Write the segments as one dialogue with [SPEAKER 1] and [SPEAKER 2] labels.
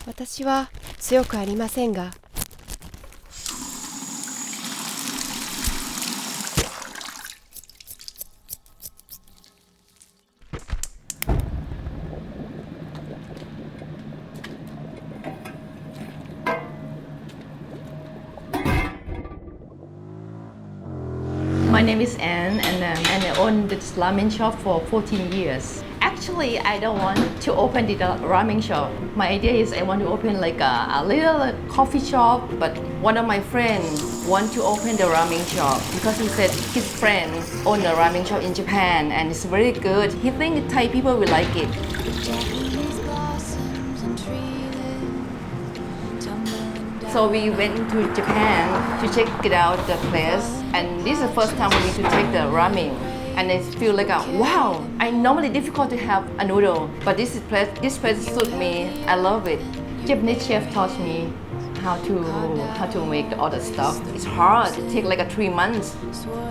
[SPEAKER 1] 私は強くありませんが
[SPEAKER 2] My name is Anne and I own this ramen shop for 14 years. Actually, I don't want to open the ramen shop. My idea is I want to open like a little coffee shop, but one of my friends want to open the ramen shop because he said his friend own a ramen shop in Japan and it's very good. He thinks Thai people will like it. So we went to Japan to check it out the place, and this is the first time we need to take the ramen. And I feel like, wow! I normally difficult to have a noodle, but this place suits me. I love it. Japanese chef taught me how to make all the stuff. It's hard. It takes like 3 months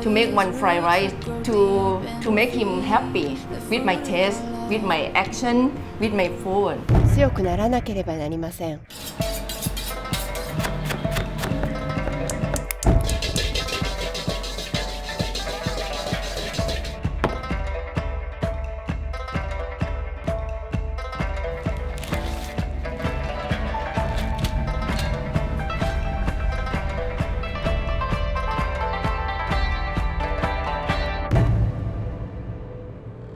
[SPEAKER 2] to make one fried rice to make him happy with my taste, with my action, with my food.
[SPEAKER 1] 強くならなければなりません。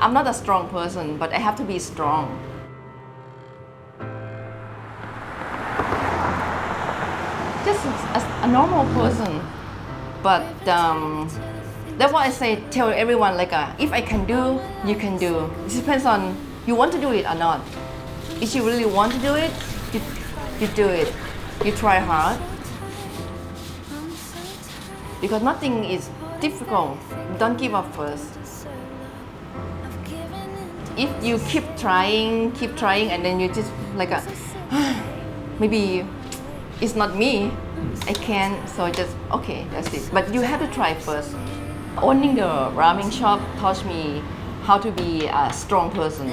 [SPEAKER 2] I'm not a strong person, but I have to be strong. Just a normal person, but that's why I say tell everyone like if I can do, you can do. It depends on you want to do it or not. If you really want to do it, you do it. You try hard because nothing is difficult. Don't give up first. If you keep trying, and then you just like maybe it's not me, I can't, so just okay, that's it. But you have to try first. Owning the ramen shop taught me how to be a strong person.